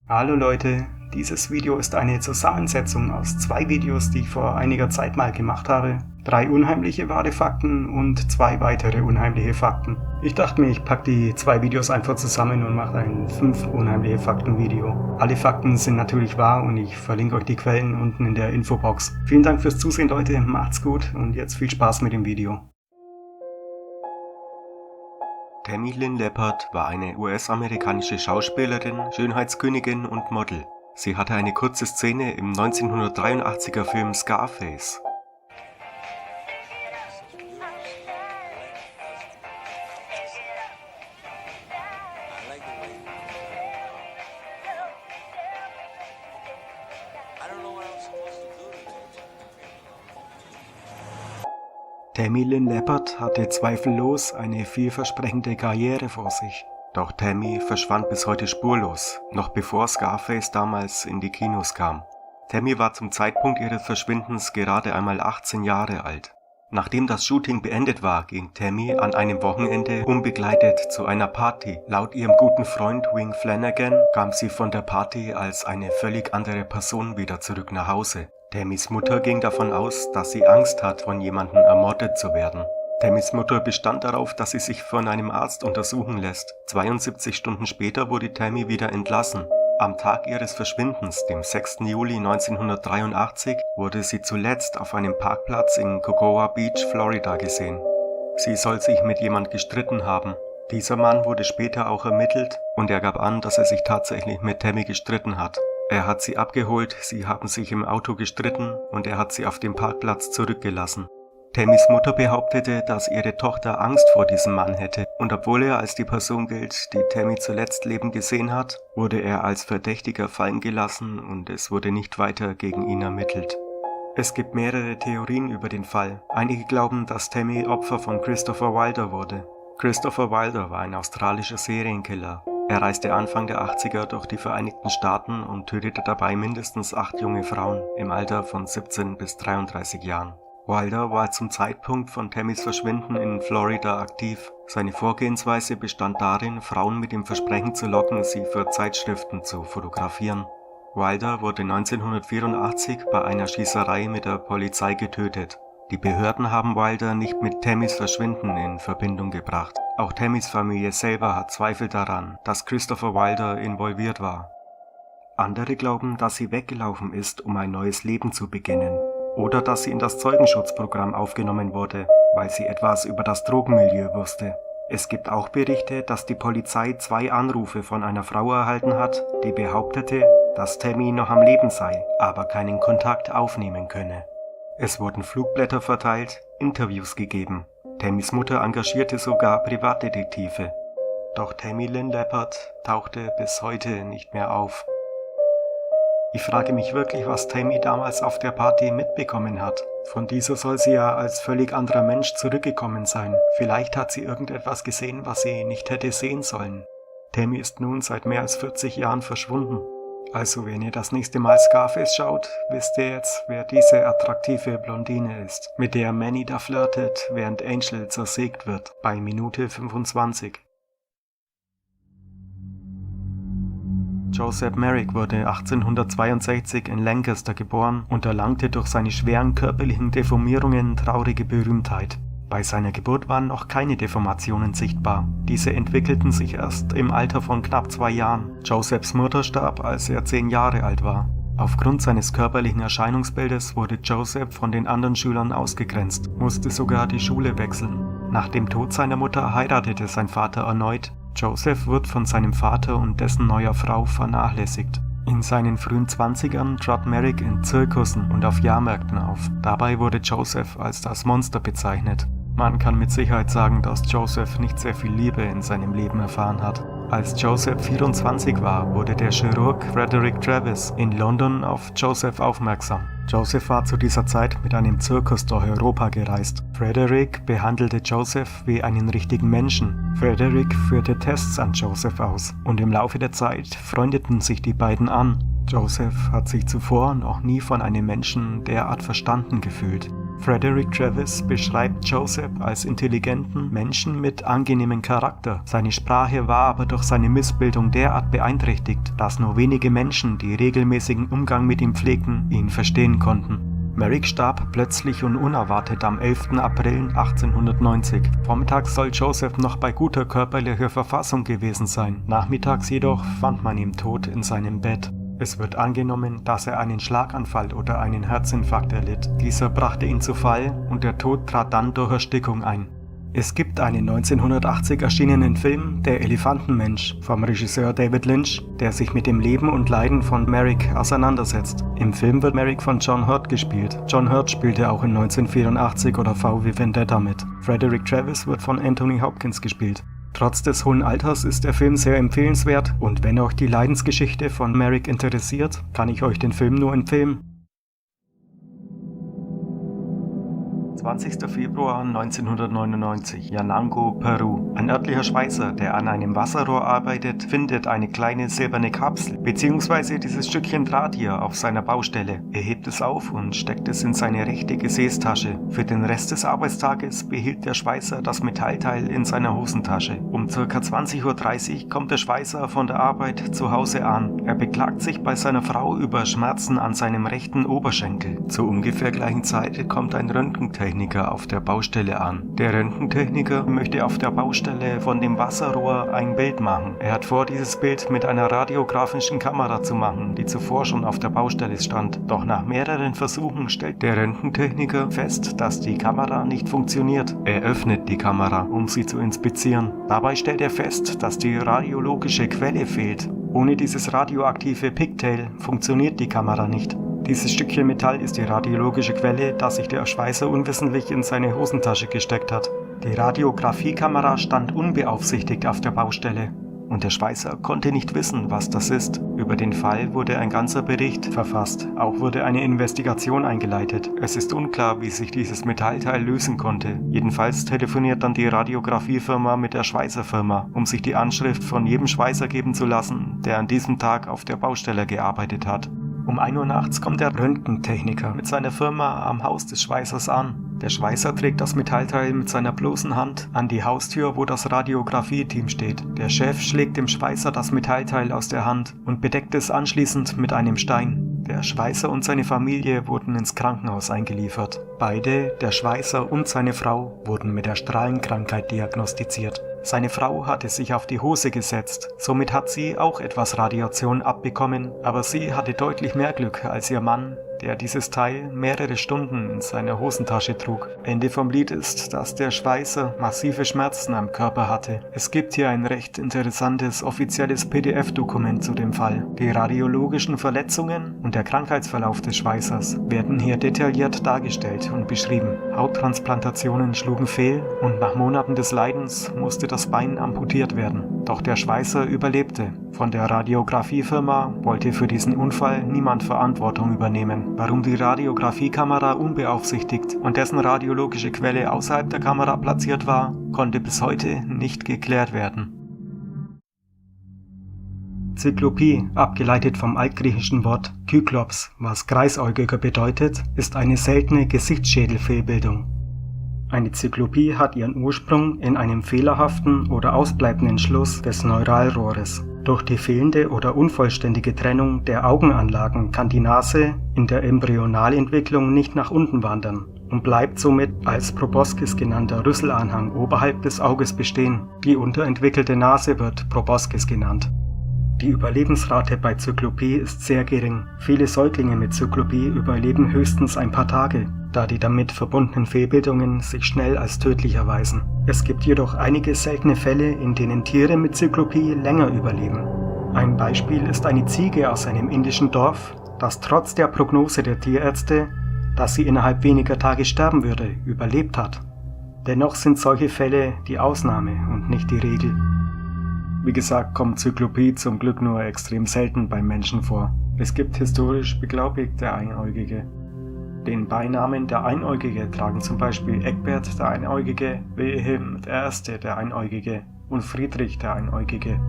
Hallo Leute, dieses Video ist eine Zusammensetzung aus 2 Videos, die ich vor einiger Zeit mal gemacht habe. 3 unheimliche wahre Fakten und 2 weitere unheimliche Fakten. Ich dachte mir, ich packe die 2 Videos einfach zusammen und mache ein 5 unheimliche Fakten Video. Alle Fakten sind natürlich wahr und ich verlinke euch die Quellen unten in der Infobox. Vielen Dank fürs Zusehen Leute, macht's gut und jetzt viel Spaß mit dem Video. Tammy Lynn Leppard war eine US-amerikanische Schauspielerin, Schönheitskönigin und Model. Sie hatte eine kurze Szene im 1983er Film Scarface. Tammy Lynn Leppard hatte zweifellos eine vielversprechende Karriere vor sich. Doch Tammy verschwand bis heute spurlos, noch bevor Scarface damals in die Kinos kam. Tammy war zum Zeitpunkt ihres Verschwindens gerade einmal 18 Jahre alt. Nachdem das Shooting beendet war, ging Tammy an einem Wochenende unbegleitet zu einer Party. Laut ihrem guten Freund Wing Flanagan kam sie von der Party als eine völlig andere Person wieder zurück nach Hause. Tammys Mutter ging davon aus, dass sie Angst hat, von jemandem ermordet zu werden. Tammys Mutter bestand darauf, dass sie sich von einem Arzt untersuchen lässt. 72 Stunden später wurde Tammy wieder entlassen. Am Tag ihres Verschwindens, dem 6. Juli 1983, wurde sie zuletzt auf einem Parkplatz in Cocoa Beach, Florida gesehen. Sie soll sich mit jemand gestritten haben. Dieser Mann wurde später auch ermittelt und er gab an, dass er sich tatsächlich mit Tammy gestritten hat. Er hat sie abgeholt, sie haben sich im Auto gestritten und er hat sie auf dem Parkplatz zurückgelassen. Tammys Mutter behauptete, dass ihre Tochter Angst vor diesem Mann hätte und obwohl er als die Person gilt, die Tammy zuletzt lebend gesehen hat, wurde er als Verdächtiger fallen gelassen und es wurde nicht weiter gegen ihn ermittelt. Es gibt mehrere Theorien über den Fall. Einige glauben, dass Tammy Opfer von Christopher Wilder wurde. Christopher Wilder war ein australischer Serienkiller. Er reiste Anfang der 80er durch die Vereinigten Staaten und tötete dabei mindestens 8 junge Frauen im Alter von 17 bis 33 Jahren. Wilder war zum Zeitpunkt von Tammys Verschwinden in Florida aktiv. Seine Vorgehensweise bestand darin, Frauen mit dem Versprechen zu locken, sie für Zeitschriften zu fotografieren. Wilder wurde 1984 bei einer Schießerei mit der Polizei getötet. Die Behörden haben Wilder nicht mit Tammys Verschwinden in Verbindung gebracht. Auch Tammys Familie selber hat Zweifel daran, dass Christopher Wilder involviert war. Andere glauben, dass sie weggelaufen ist, um ein neues Leben zu beginnen. Oder dass sie in das Zeugenschutzprogramm aufgenommen wurde, weil sie etwas über das Drogenmilieu wusste. Es gibt auch Berichte, dass die Polizei 2 Anrufe von einer Frau erhalten hat, die behauptete, dass Tammy noch am Leben sei, aber keinen Kontakt aufnehmen könne. Es wurden Flugblätter verteilt, Interviews gegeben. Tammys Mutter engagierte sogar Privatdetektive. Doch Tammy Lynn Leppard tauchte bis heute nicht mehr auf. Ich frage mich wirklich, was Tammy damals auf der Party mitbekommen hat. Von dieser soll sie ja als völlig anderer Mensch zurückgekommen sein. Vielleicht hat sie irgendetwas gesehen, was sie nicht hätte sehen sollen. Tammy ist nun seit mehr als 40 Jahren verschwunden. Also wenn ihr das nächste Mal Scarface schaut, wisst ihr jetzt, wer diese attraktive Blondine ist, mit der Manny da flirtet, während Angel zersägt wird, bei Minute 25. Joseph Merrick wurde 1862 in Lancaster geboren und erlangte durch seine schweren körperlichen Deformierungen traurige Berühmtheit. Bei seiner Geburt waren noch keine Deformationen sichtbar. Diese entwickelten sich erst im Alter von knapp 2 Jahren. Josephs Mutter starb, als er 10 Jahre alt war. Aufgrund seines körperlichen Erscheinungsbildes wurde Joseph von den anderen Schülern ausgegrenzt, musste sogar die Schule wechseln. Nach dem Tod seiner Mutter heiratete sein Vater erneut. Joseph wird von seinem Vater und dessen neuer Frau vernachlässigt. In seinen frühen 20ern trat Merrick in Zirkussen und auf Jahrmärkten auf. Dabei wurde Joseph als das Monster bezeichnet. Man kann mit Sicherheit sagen, dass Joseph nicht sehr viel Liebe in seinem Leben erfahren hat. Als Joseph 24 war, wurde der Chirurg Frederick Travis in London auf Joseph aufmerksam. Joseph war zu dieser Zeit mit einem Zirkus durch Europa gereist. Frederick behandelte Joseph wie einen richtigen Menschen. Frederick führte Tests an Joseph aus und im Laufe der Zeit freundeten sich die beiden an. Joseph hat sich zuvor noch nie von einem Menschen derart verstanden gefühlt. Frederick Travis beschreibt Joseph als intelligenten Menschen mit angenehmem Charakter. Seine Sprache war aber durch seine Missbildung derart beeinträchtigt, dass nur wenige Menschen, die regelmäßigen Umgang mit ihm pflegten, ihn verstehen konnten. Merrick starb plötzlich und unerwartet am 11. April 1890. Vormittags soll Joseph noch bei guter körperlicher Verfassung gewesen sein. Nachmittags jedoch fand man ihn tot in seinem Bett. Es wird angenommen, dass er einen Schlaganfall oder einen Herzinfarkt erlitt. Dieser brachte ihn zu Fall und der Tod trat dann durch Erstickung ein. Es gibt einen 1980 erschienenen Film, Der Elefantenmensch, vom Regisseur David Lynch, der sich mit dem Leben und Leiden von Merrick auseinandersetzt. Im Film wird Merrick von John Hurt gespielt. John Hurt spielte auch in 1984 oder V wie Vendetta mit. Frederick Travis wird von Anthony Hopkins gespielt. Trotz des hohen Alters ist der Film sehr empfehlenswert und wenn euch die Leidensgeschichte von Merrick interessiert, kann ich euch den Film nur empfehlen. 20. Februar 1999, Yanango, Peru. Ein örtlicher Schweißer, der an einem Wasserrohr arbeitet, findet eine kleine silberne Kapsel bzw. dieses Stückchen Draht hier auf seiner Baustelle. Er hebt es auf und steckt es in seine rechte Gesäßtasche. Für den Rest des Arbeitstages behielt der Schweißer das Metallteil in seiner Hosentasche. Um ca. 20:30 Uhr kommt der Schweißer von der Arbeit zu Hause an. Er beklagt sich bei seiner Frau über Schmerzen an seinem rechten Oberschenkel. Zur ungefähr gleichen Zeit kommt ein Röntgentechniker auf der Baustelle an. Der Röntgentechniker möchte auf der Baustelle von dem Wasserrohr ein Bild machen. Er hat vor, dieses Bild mit einer radiografischen Kamera zu machen, die zuvor schon auf der Baustelle stand. Doch nach mehreren Versuchen stellt der Röntgentechniker fest, dass die Kamera nicht funktioniert. Er öffnet die Kamera, um sie zu inspizieren. Dabei stellt er fest, dass die radiologische Quelle fehlt. Ohne dieses radioaktive Pigtail funktioniert die Kamera nicht. Dieses Stückchen Metall ist die radiologische Quelle, das sich der Schweißer unwissentlich in seine Hosentasche gesteckt hat. Die Radiografiekamera stand unbeaufsichtigt auf der Baustelle und der Schweißer konnte nicht wissen, was das ist. Über den Fall wurde ein ganzer Bericht verfasst. Auch wurde eine Investigation eingeleitet. Es ist unklar, wie sich dieses Metallteil lösen konnte. Jedenfalls telefoniert dann die Radiografiefirma mit der Schweißerfirma, um sich die Anschrift von jedem Schweißer geben zu lassen, der an diesem Tag auf der Baustelle gearbeitet hat. Um 1 Uhr nachts kommt der Röntgentechniker mit seiner Firma am Haus des Schweißers an. Der Schweißer trägt das Metallteil mit seiner bloßen Hand an die Haustür, wo das Radiografie-Team steht. Der Chef schlägt dem Schweißer das Metallteil aus der Hand und bedeckt es anschließend mit einem Stein. Der Schweißer und seine Familie wurden ins Krankenhaus eingeliefert. Beide, der Schweißer und seine Frau, wurden mit der Strahlenkrankheit diagnostiziert. Seine Frau hatte sich auf die Hose gesetzt, somit hat sie auch etwas Radiation abbekommen, aber sie hatte deutlich mehr Glück als ihr Mann, der dieses Teil mehrere Stunden in seiner Hosentasche trug. Ende vom Lied ist, dass der Schweißer massive Schmerzen am Körper hatte. Es gibt hier ein recht interessantes offizielles PDF-Dokument zu dem Fall. Die radiologischen Verletzungen und der Krankheitsverlauf des Schweißers werden hier detailliert dargestellt und beschrieben. Hauttransplantationen schlugen fehl und nach Monaten des Leidens musste das Bein amputiert werden. Doch der Schweißer überlebte. Von der Radiografiefirma wollte für diesen Unfall niemand Verantwortung übernehmen. Warum die Radiografiekamera unbeaufsichtigt und dessen radiologische Quelle außerhalb der Kamera platziert war, konnte bis heute nicht geklärt werden. Zyklopie, abgeleitet vom altgriechischen Wort Kyklops, was Kreisäugiger bedeutet, ist eine seltene Gesichtsschädelfehlbildung. Eine Zyklopie hat ihren Ursprung in einem fehlerhaften oder ausbleibenden Schluss des Neuralrohres. Durch die fehlende oder unvollständige Trennung der Augenanlagen kann die Nase in der Embryonalentwicklung nicht nach unten wandern und bleibt somit als Proboscis genannter Rüsselanhang oberhalb des Auges bestehen. Die unterentwickelte Nase wird Proboscis genannt. Die Überlebensrate bei Zyklopie ist sehr gering. Viele Säuglinge mit Zyklopie überleben höchstens ein paar Tage, da die damit verbundenen Fehlbildungen sich schnell als tödlich erweisen. Es gibt jedoch einige seltene Fälle, in denen Tiere mit Zyklopie länger überleben. Ein Beispiel ist eine Ziege aus einem indischen Dorf, das trotz der Prognose der Tierärzte, dass sie innerhalb weniger Tage sterben würde, überlebt hat. Dennoch sind solche Fälle die Ausnahme und nicht die Regel. Wie gesagt, kommt Zyklopie zum Glück nur extrem selten beim Menschen vor. Es gibt historisch beglaubigte Einäugige. Den Beinamen der Einäugige tragen zum Beispiel Egbert der Einäugige, Wilhelm I. der Einäugige und Friedrich der Einäugige.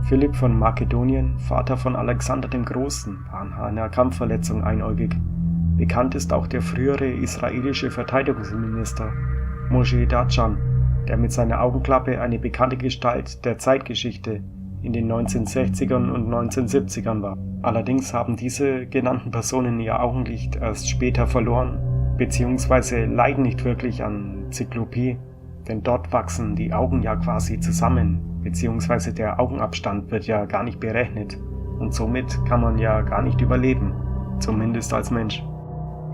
Philipp von Makedonien, Vater von Alexander dem Großen, war an einer Kampfverletzung einäugig. Bekannt ist auch der frühere israelische Verteidigungsminister Moshe Dayan, der mit seiner Augenklappe eine bekannte Gestalt der Zeitgeschichte in den 1960ern und 1970ern war. Allerdings haben diese genannten Personen ihr Augenlicht erst später verloren, beziehungsweise leiden nicht wirklich an Zyklopie, denn dort wachsen die Augen ja quasi zusammen, beziehungsweise der Augenabstand wird ja gar nicht berechnet und somit kann man ja gar nicht überleben, zumindest als Mensch.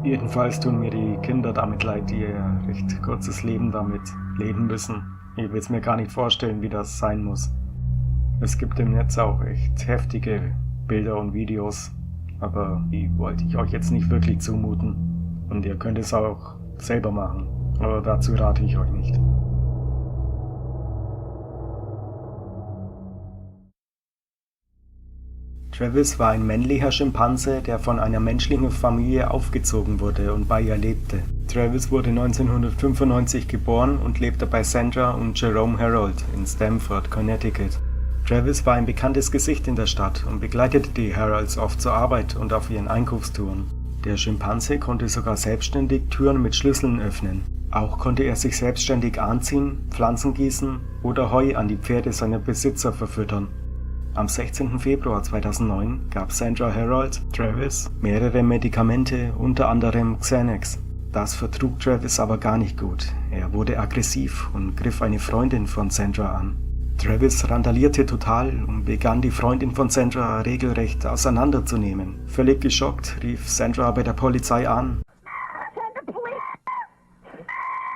Jedenfalls tun mir die Kinder damit leid, die ihr recht kurzes Leben damit leben müssen. Ich will es mir gar nicht vorstellen, wie das sein muss. Es gibt im Netz auch echt heftige Bilder und Videos, aber die wollte ich euch jetzt nicht wirklich zumuten. Und ihr könnt es auch selber machen, aber dazu rate ich euch nicht. Travis war ein männlicher Schimpanse, der von einer menschlichen Familie aufgezogen wurde und bei ihr lebte. Travis wurde 1995 geboren und lebte bei Sandra und Jerome Harold in Stamford, Connecticut. Travis war ein bekanntes Gesicht in der Stadt und begleitete die Harolds oft zur Arbeit und auf ihren Einkaufstouren. Der Schimpanse konnte sogar selbstständig Türen mit Schlüsseln öffnen. Auch konnte er sich selbstständig anziehen, Pflanzen gießen oder Heu an die Pferde seiner Besitzer verfüttern. Am 16. Februar 2009 gab Sandra Harold Travis mehrere Medikamente, unter anderem Xanax. Das vertrug Travis aber gar nicht gut. Er wurde aggressiv und griff eine Freundin von Sandra an. Travis randalierte total und begann die Freundin von Sandra regelrecht auseinanderzunehmen. Völlig geschockt rief Sandra bei der Polizei an.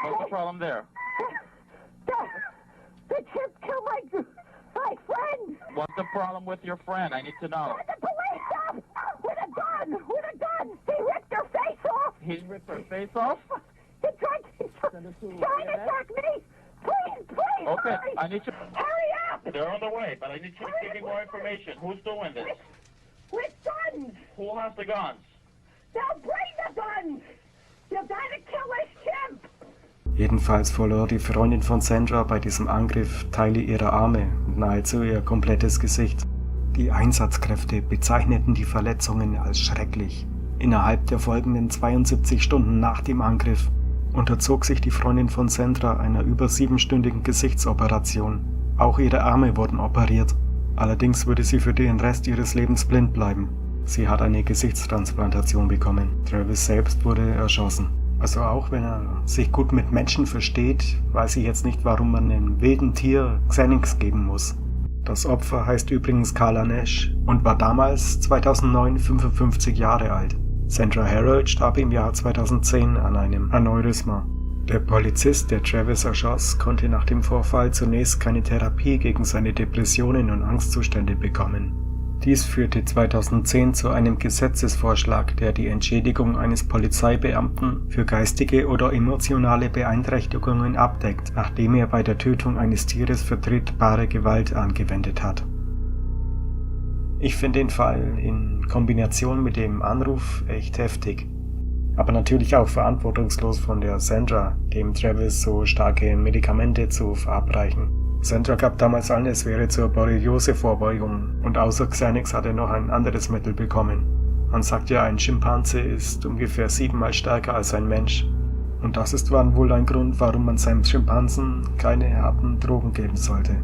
What's the problem there? The chip killed my friend. What's the problem with your friend? I need to know. The police up with a gun. He ripped her face off. He ripped her face off? He tried to attack me. Please, Okay, hurry. I need you. Hurry up. They're on the way, but I need you to give me more information. Who's doing this? With guns. Who has the guns? They'll bring the guns. You gotta kill this chimp. Jedenfalls verlor die Freundin von Sandra bei diesem Angriff Teile ihrer Arme und nahezu ihr komplettes Gesicht. Die Einsatzkräfte bezeichneten die Verletzungen als schrecklich. Innerhalb der folgenden 72 Stunden nach dem Angriff unterzog sich die Freundin von Sandra einer über 7-stündigen Gesichtsoperation. Auch ihre Arme wurden operiert. Allerdings würde sie für den Rest ihres Lebens blind bleiben. Sie hat eine Gesichtstransplantation bekommen. Travis selbst wurde erschossen. Also auch wenn er sich gut mit Menschen versteht, weiß ich jetzt nicht, warum man einem wilden Tier Xanax geben muss. Das Opfer heißt übrigens Carla Nash und war damals 2009 55 Jahre alt. Sandra Harold starb im Jahr 2010 an einem Aneurysma. Der Polizist, der Travis erschoss, konnte nach dem Vorfall zunächst keine Therapie gegen seine Depressionen und Angstzustände bekommen. Dies führte 2010 zu einem Gesetzesvorschlag, der die Entschädigung eines Polizeibeamten für geistige oder emotionale Beeinträchtigungen abdeckt, nachdem er bei der Tötung eines Tieres vertretbare Gewalt angewendet hat. Ich finde den Fall in Kombination mit dem Anruf echt heftig. Aber natürlich auch verantwortungslos von der Sandra, dem Travis so starke Medikamente zu verabreichen. Sandra gab damals an, es wäre zur Borreliose-Vorbeugung und außer Xanax hat er noch ein anderes Mittel bekommen. Man sagt ja, ein Schimpanse ist ungefähr 7-mal stärker als ein Mensch. Und das ist dann wohl ein Grund, warum man seinem Schimpansen keine harten Drogen geben sollte.